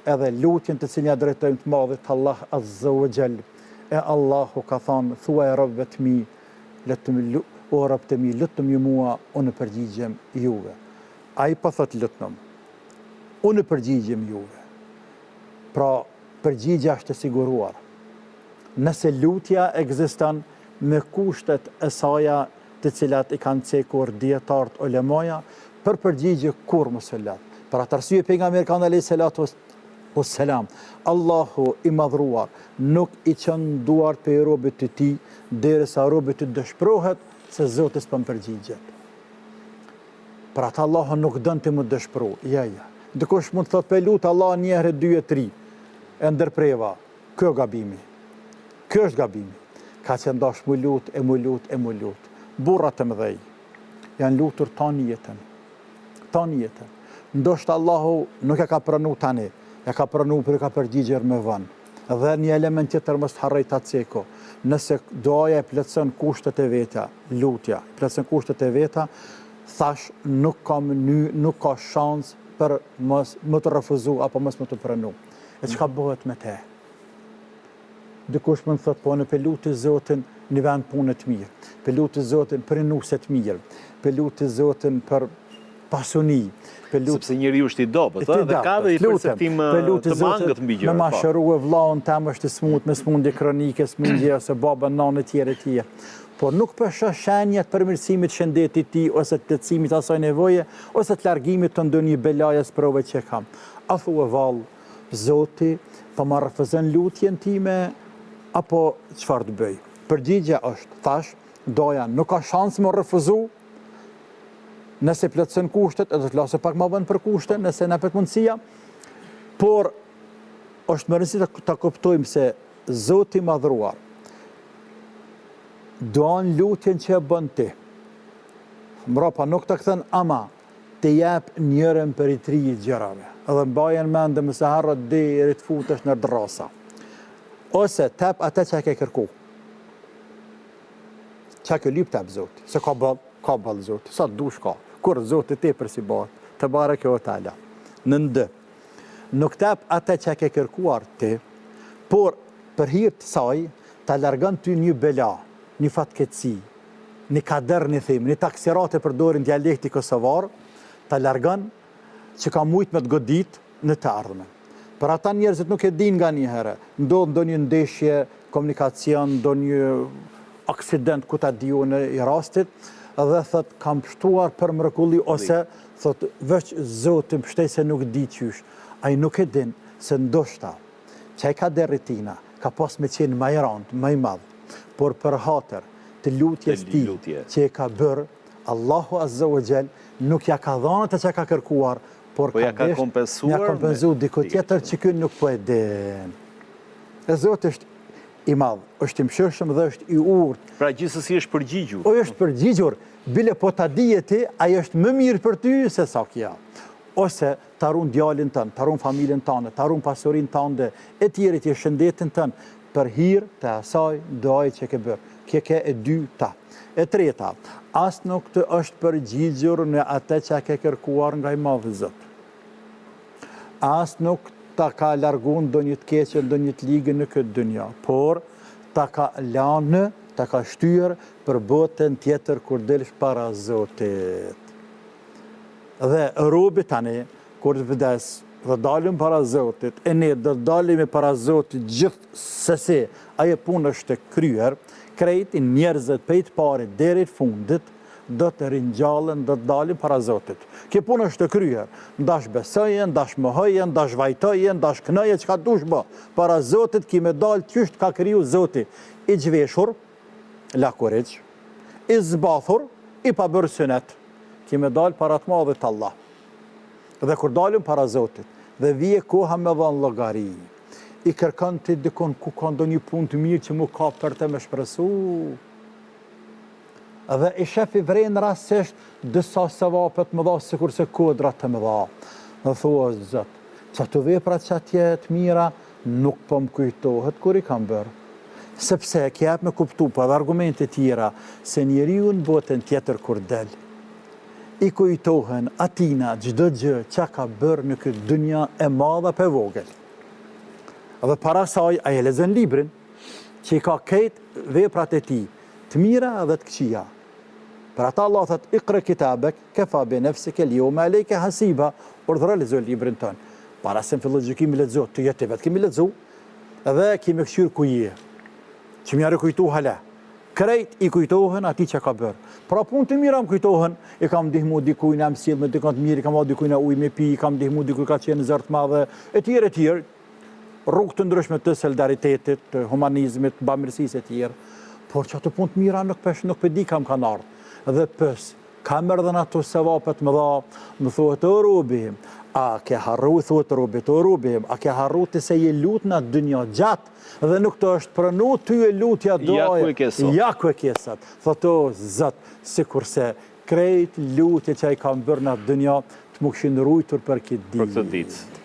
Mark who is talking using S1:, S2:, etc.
S1: edhe lutjen të cilën ja drejtojmë të Madhit Allah Azza wa Jall. E Allahu ka thënë, thuaj robët mi, o robët e mi, lutëm ju mua, unë përgjigjem juve. Ai po thot lutëm, unë përgjigjem juve. Pra, përgjigja është e siguruar. Nëse lutja ekziston me kushtet e saja të cilat i kanë cekur dietarët ulemaja, për përgjigje kur mos e lë. Për atë arsye pejgamberi kanë alayhi salatu wassalam, Allahu i madhruar nuk i çon duart pe robët të tij derisa robët të dëshpërohet se Zoti s'po përgjigjet. Për atë Allahu nuk don të më dëshpëro. Ja. Dikush mund të thotë pe lut Allah një herë, 2 e 3 e ndërpreva. Kjo gabimi. Kjo është gabimi. Ka që ndash mu lut. Burrat e mëdhej janë lutur tani jetën. Ndoshta Allahu nuk e ka pranu tani, e ka pranu për e ka përgjigjer me vën. Dhe një element tjetër mos harrej ta ceko. Nëse duaja e plotson kushtet e veta, lutja plotson kushtet e veta, thash nuk ka shans për mos më të refuzu apo mos më të pranu. E çka bëhet me te? Dikush më thot, po në pelutë Zotin një vend punë të mirë, pelutë Zotin për nuse të mirë, pelutë Zotin për pasuni,
S2: sepse njeriu është i dobët, dhe ka dhe i perceptim të mangët mbi gjëra.
S1: Me mashëruar vllahun tam është i smut me smundje kronike, smundje ose baba nanë etj. Por nuk përshë shenjat për mirësimit shëndetit ti, ose të lehtësimit asaj nevoje, ose të largimit të ndonjë belaje sprove që kam. A thua vallë, Zoti po më refuzon lutjen time, apo çfarë të bëj? Përgjigja është, thash, doja nuk ka shans më refuzu, nëse plotson kushtet, edhe të lasë pak më vën për kushte, nëse na pet mundësia, por është më rëndësishme ta kuptojmë se Zoti i madhruar don lutjen që e bën ti. Mbrapa nuk të kthen ama të jep njërën për i 3 gjërave. Edhe mbajen mend më se harrot deri të futesh në drasa. Ose tep atë që ke kërku. Çka ke lyp tep Zoti. Se ka ball Zoti. Sa dush ka. Kur Zoti tepër si bëhet. Te bareke o taala. Në ndë. Nuk tep atë që ke kërkuar ti, por për hir të saj ta largon ty një bela, një fatkeqësi, një kader një them, një taksirate përdorin dialekti kosovar, ta largon që ka mujt me të godit në të ardhmen. Për ata njerëzit nuk e din nga një herë, ndodh ndonjë ndeshje, komunikacion, ndonjë aksident ku ta diu në rastit, dhe thot kam pështuar për mrekulli, ose thot veç Zoti më shtej se nuk di qysh. Ai nuk e din se ndoshta që ai ka derritina, ka pas me qenë më i rëndë, më i madh, por për hatër të lutjes tij që e ka bërë, Allahu Azza wa Jall nuk ja ka dhënë atë që ka kërkuar, por
S2: ja ka kompensuar
S1: diku tjetër që ky nuk po e din. E Zoti është i madh, është i mëshirshëm dhe është i urtë.
S2: Pra gjithsesi është përgjigjur.
S1: O është përgjigjur, bile po ta dije ti, ai është më mirë për ty se sa kja. Ose ta ruan djalin tënd, ta ruan familjen tënde, ta ruan pasurinë tënde, e tjerë të shëndetin tënd për hir të asaj duaj që ke bërë. Kjo e dyta. E treta, as nuk të është përgjigjur në atë që ke kërkuar nga i madh Zot. As nuk ta ka larguar ndonjë të keqe, ndonjë të ligë në këtë dynja, por ta ka lanë, ta ka shtyr për botën tjetër kur delsh para Zotit. Dhe robi tani, kur të vdes, dhe dalim para Zotit, e ne dhe dalim para Zotit gjithsesi, ajo punë është kryer, krejt njerëzit pejt pare deri të fundit, do të rinjallën, do të dalim para Zotit. Kjo punë është kryer, ndash besojën, ndash mohojën, ndash vajtojën, ndash kënojën, që ka dush bë. Para Zotit ki me dalë qysht ka kriju Zotit, i gjveshur, lakurigj, i zbathur, i pabërë synet, ki me dalë para të madhit Allah. Dhe kur dalim para Zotit, dhe vije koha me dhanë llogari, i kërkon të dikon ku ka ndonjë punë të mirë që mu ka për të me shpresu. Dhe i shef i vrenë rastisht disa sevapet më dha, sikur se kodrat të më dha. Dhe thua Zot, që të veprat që atje të mira, nuk po më kujtohet kur i kam bërë. Sepse kjep me kuptu, po edhe argumente tjera, se njeriu në botën tjetër kur del, i kujtohen atina çdo gjë që ka bërë në këtë dynja e madhe për vogël. Dhe para saj, ai e lexon librin që i ka ketë veprat e tij, të mira dhe të këqija. Për ata Allah thot, iqra kitabek, kefa bi nafsika al-yawma alayka hasiba, urdhëro lexo librin ton. Para se në fillon gjykimi lexo, të jetë vetë kemi lexu, dhe kemi këshyr ku je. Që më kujtu hala. Krejt i kujtohen atij që ka bërë. Pra punë të mira më kujtohen, i kam ndihmu dikujt në mësill me dikon të mirë, i kam marrë dikujt në ujë me pi, i kam ndihmu dikujt ka qenë zër të madhe, etj. Rrugë të ndryshme të solidaritetit, të humanizmit, të bamirësisë e tjerë. Por që ato punë të mira nuk për di kam kanë ardhur. Dhe pës, kam erdhen ato sevapet më dha, më thuhet o robim, a ke harru, thuhet robit, o robim, a ke harru të se je lut në dynja gjatë, dhe nuk të është prënu, ty e lutja doje, ja ku e kesat. Thot o zët, si kurse krejt lutje që i kam bërë në dynja, të më këshin rujtur për këtë ditë.